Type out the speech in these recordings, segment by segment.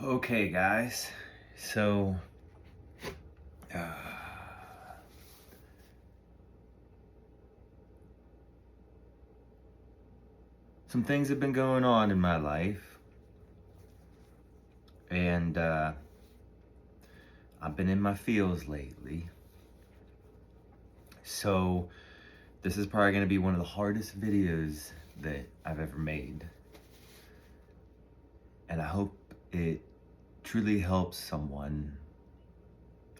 Okay, guys. So, uh, some things have been going on in my life, and I've been in my feels lately. So, this is probably going to be one of the hardest videos that I've ever made. And I hope it truly helps someone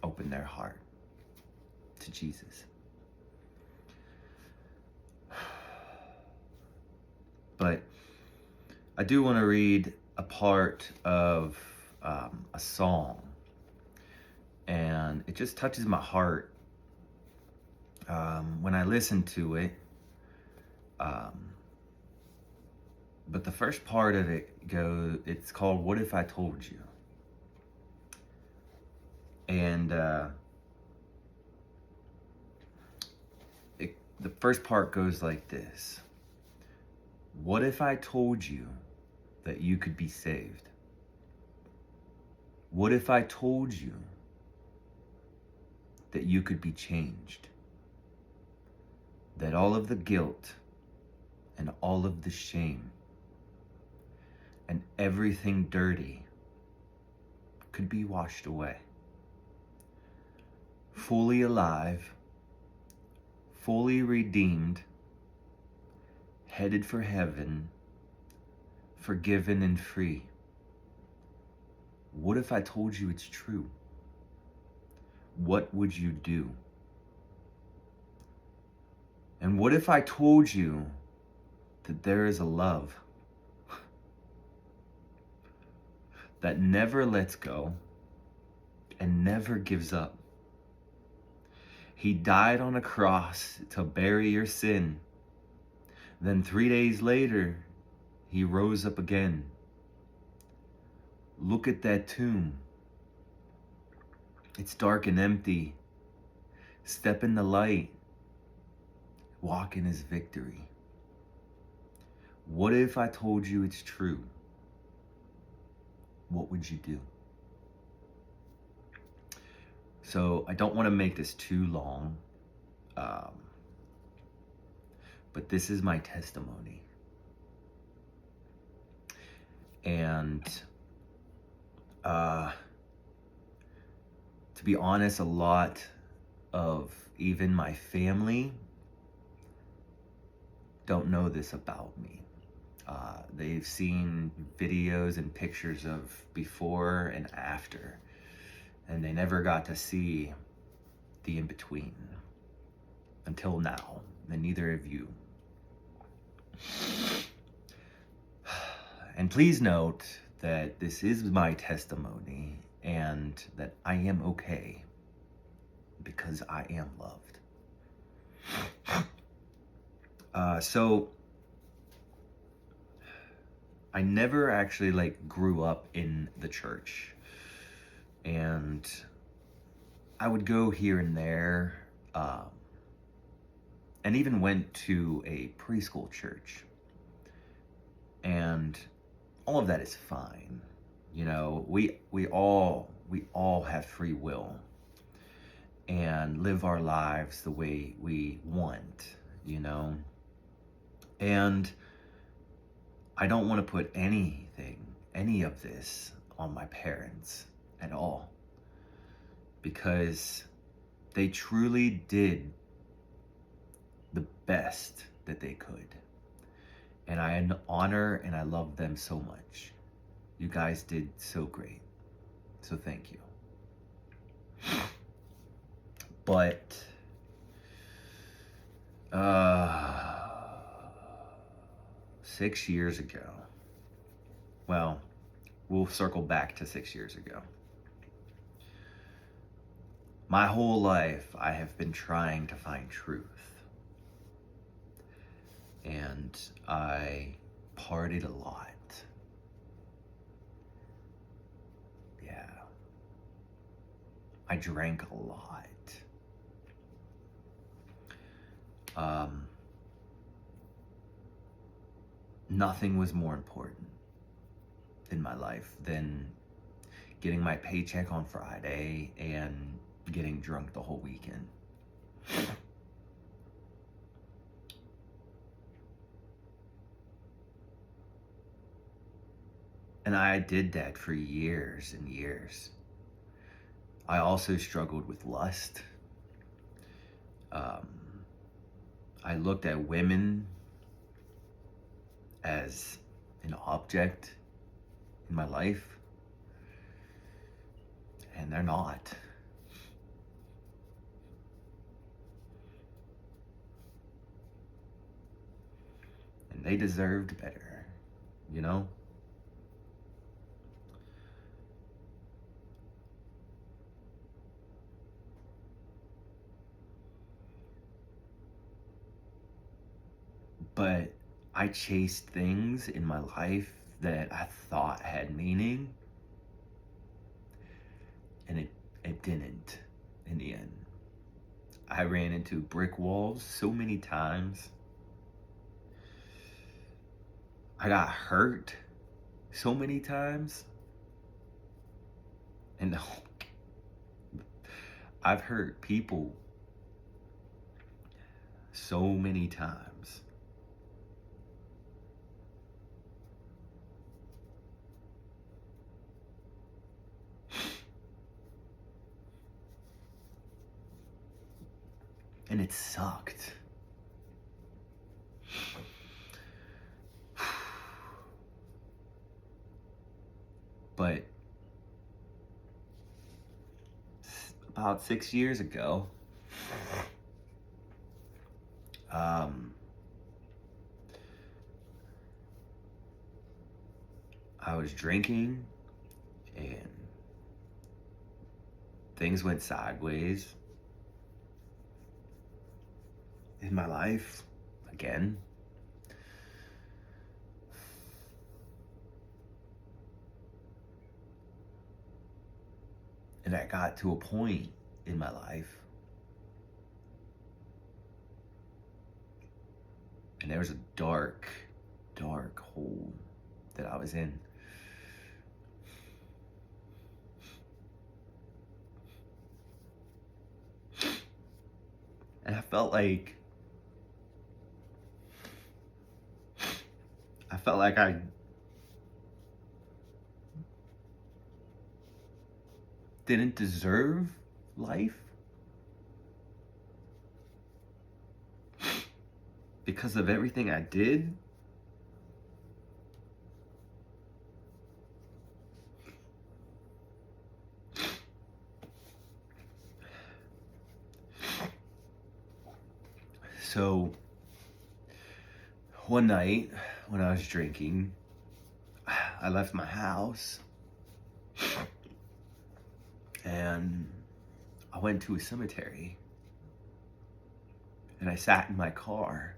open their heart to Jesus. But I do want to read a part of a song, and it just touches my heart when I listen to it. But the first part of it it's called "What If I Told You?" And the first part goes like this: What if I told you that you could be saved? What if I told you that you could be changed? That all of the guilt and all of the shame and everything dirty could be washed away. Fully alive, fully redeemed, headed for heaven, forgiven and free. What if I told you it's true? What would you do? And what if I told you that there is a love that never lets go and never gives up? He died on a cross to bury your sin. Then 3 days later, he rose up again. Look at that tomb. It's dark and empty. Step in the light. Walk in his victory. What if I told you it's true? What would you do? So I don't want to make this too long, but this is my testimony. And to be honest, a lot of even my family don't know this about me. They've seen videos and pictures of before and after, and they never got to see the in-between until now, and neither of you. And please note that this is my testimony and that I am okay because I am loved. So I never actually grew up in the church, and I would go here and there, and even went to a preschool church, and all of that is fine. You know, we all have free will and live our lives the way we want, you know. And I don't want to put any of this on my parents at all, because they truly did the best that they could. And I honor and I love them so much. You guys did so great. So thank you. But, 6 years ago, well, we'll circle back to 6 years ago. My whole life, I have been trying to find truth. And I partied a lot. Yeah. I drank a lot. Nothing was more important in my life than getting my paycheck on Friday and getting drunk the whole weekend. And I did that for years and years. I also struggled with lust. Um, I looked at women as an object in my life, and they're not. And they deserved better, you know? But I chased things in my life that I thought had meaning, and it didn't in the end. I ran into brick walls so many times. I got hurt so many times. And I've hurt people so many times. And it sucked. But about 6 years ago, I was drinking and things went sideways in my life again. And I got to a point in my life, and there was a dark, dark hole that I was in. And I felt like I didn't deserve life because of everything I did. So one night when I was drinking, I left my house and I went to a cemetery and I sat in my car.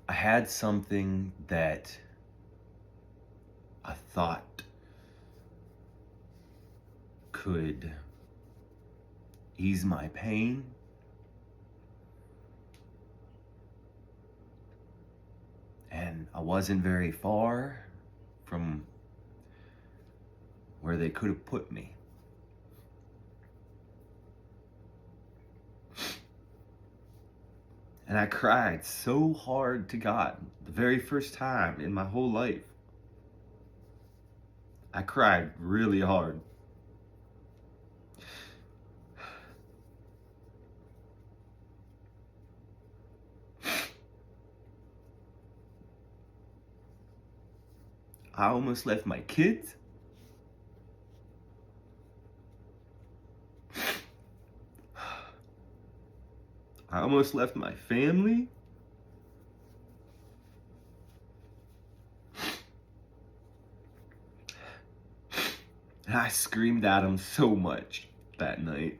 I had something that I thought could ease my pain. And I wasn't very far from where they could have put me. And I cried so hard to God, the very first time in my whole life. I cried really hard. I almost left my kids. I almost left my family. And I screamed at him so much that night.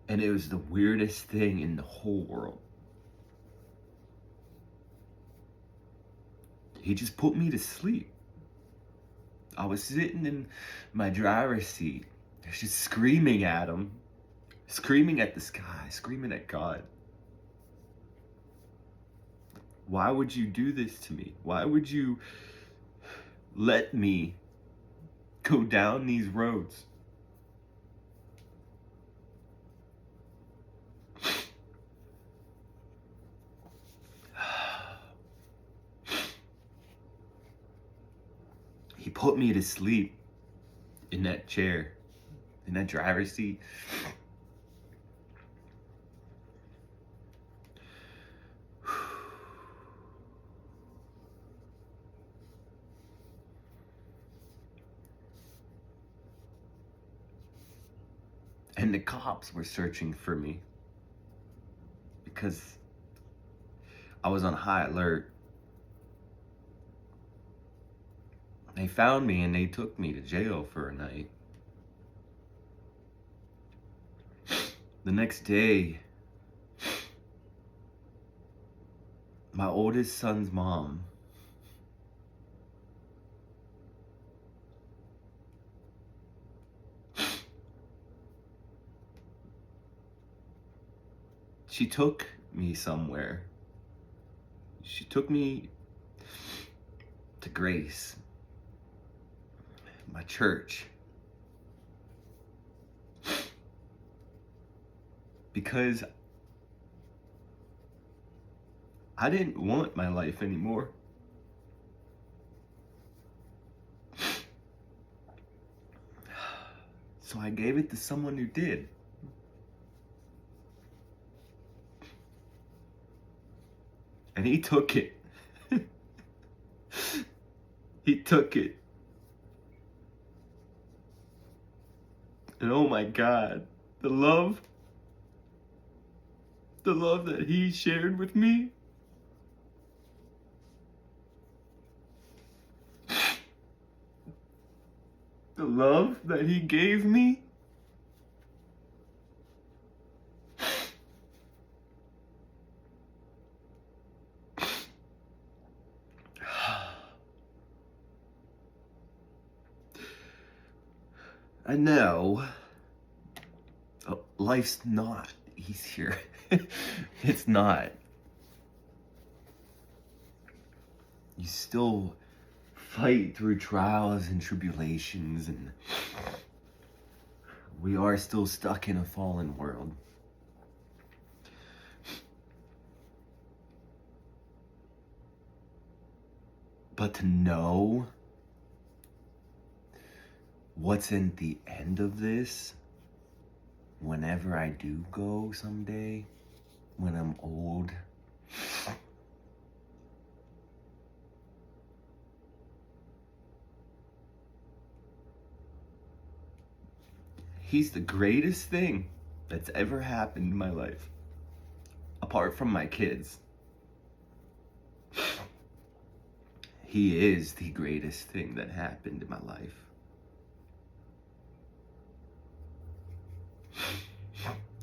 And it was the weirdest thing in the whole world. He just put me to sleep. I was sitting in my driver's seat, just screaming at him, screaming at the sky, screaming at God. Why would you do this to me? Why would you let me go down these roads? He put me to sleep in that chair, in that driver's seat. And the cops were searching for me because I was on high alert. They found me and they took me to jail for a night. The next day, my oldest son's mom she took me somewhere. She took me to Grace, my church, because I didn't want my life anymore. So I gave it to someone who did. And he took it. He took it. And oh my God, the love that he shared with me, the love that he gave me, I know life's not easier. It's not. You still fight through trials and tribulations, and we are still stuck in a fallen world. But to know what's in the end of this, whenever I do go someday, when I'm old, he's the greatest thing that's ever happened in my life, apart from my kids. He is the greatest thing that happened in my life.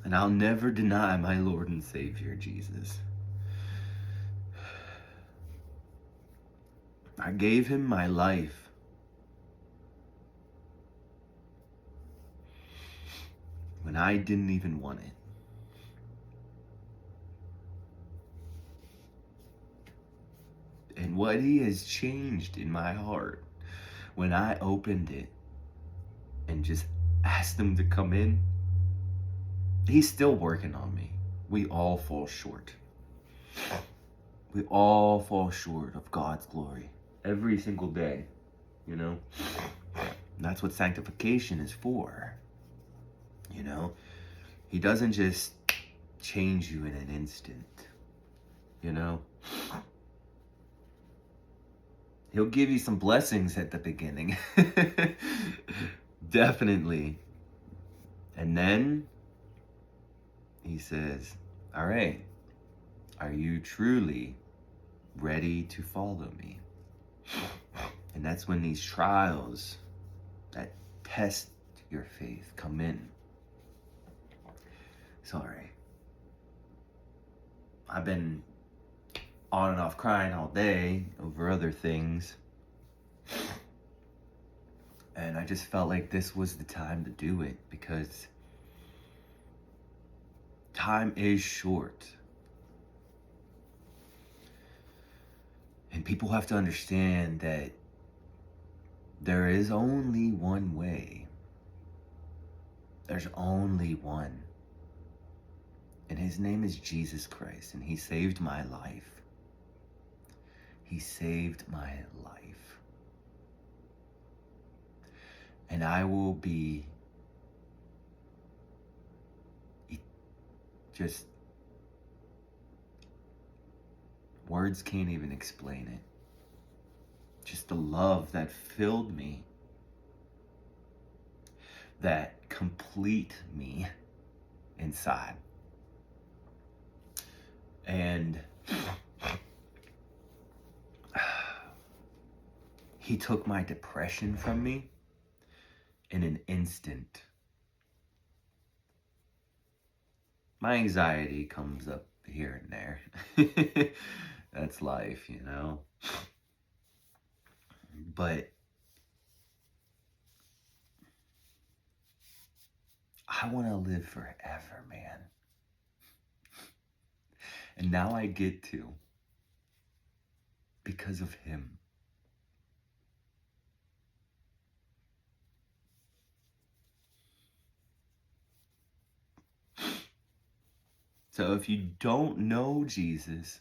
And I'll never deny my Lord and Savior, Jesus. I gave him my life. When I didn't even want it. And what he has changed in my heart when I opened it and just asked him to come in, he's still working on me. We all fall short. We all fall short of God's glory every single day, you know? And that's what sanctification is for, you know? He doesn't just change you in an instant, you know? He'll give you some blessings at the beginning. Definitely. And then he says, all right, are you truly ready to follow me? And that's when these trials that test your faith come in. Sorry. I've been on and off crying all day over other things. And I just felt like this was the time to do it because time is short. And people have to understand that there is only one way. There's only one. And his name is Jesus Christ. And he saved my life. He saved my life. And I will be just, words can't even explain it. Just the love that filled me, that complete me inside. And he took my depression from me in an instant. My anxiety comes up here and there. That's life, you know. But I want to live forever, man. And now I get to because of him. So if you don't know Jesus,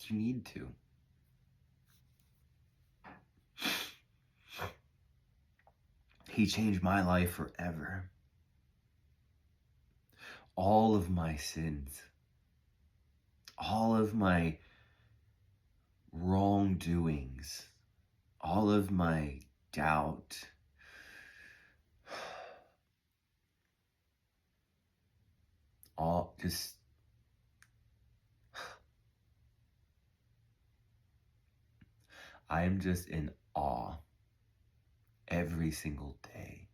you need to. He changed my life forever. All of my sins, all of my wrongdoings, all of my doubt, all just I am just in awe every single day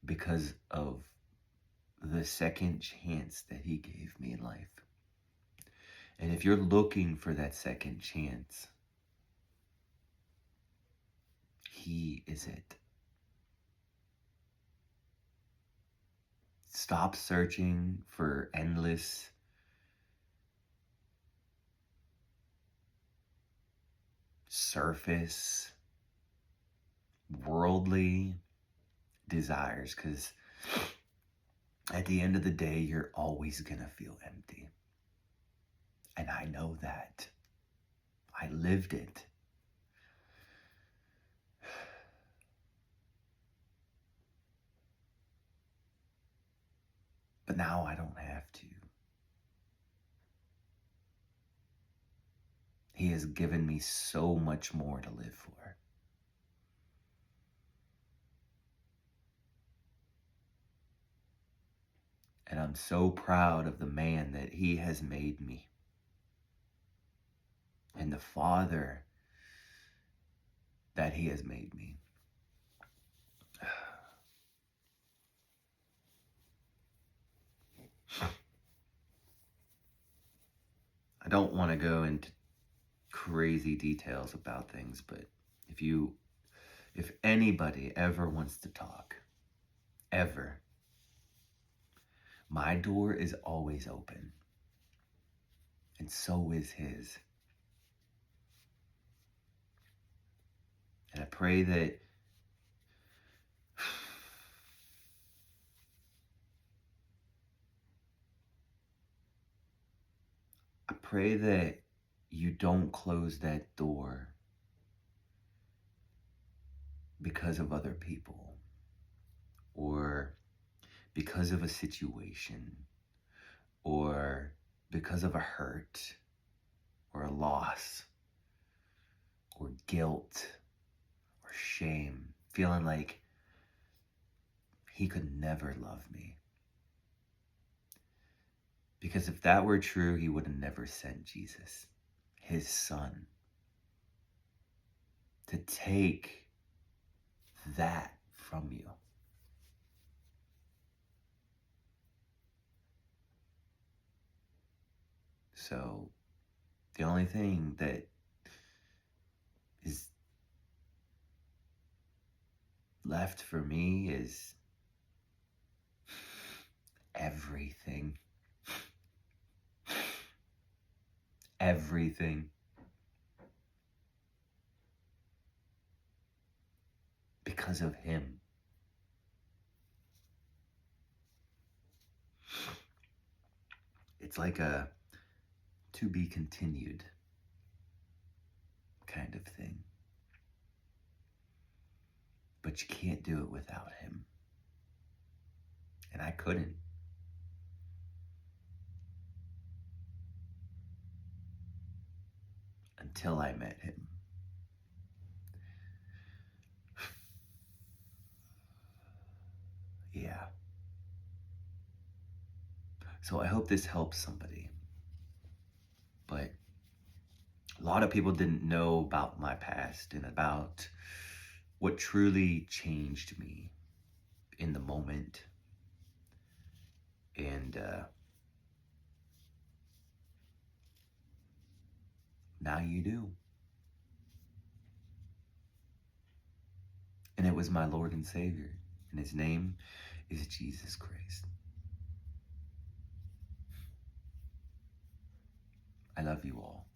because of the second chance that he gave me in life. And if you're looking for that second chance, he is it. Stop searching for endless surface, worldly desires, because at the end of the day, you're always gonna feel empty. And I know that. I lived it. But now I don't have to. He has given me so much more to live for. And I'm so proud of the man that he has made me. And the father that he has made me. I don't want to go into crazy details about things, but if anybody ever wants to talk, ever, my door is always open. And so is his. And I pray that you don't close that door because of other people or because of a situation or because of a hurt or a loss or guilt or shame, feeling like he could never love me. Because if that were true, he would have never sent Jesus. his son to take that from you. So the only thing that is left for me is everything. Everything. Because of him. It's like a to be continued kind of thing. But you can't do it without him. And I couldn't. Until I met him. Yeah. So I hope this helps somebody. But a lot of people didn't know about my past and about what truly changed me in the moment. And now you do. And it was my Lord and Savior. And his name is Jesus Christ. I love you all.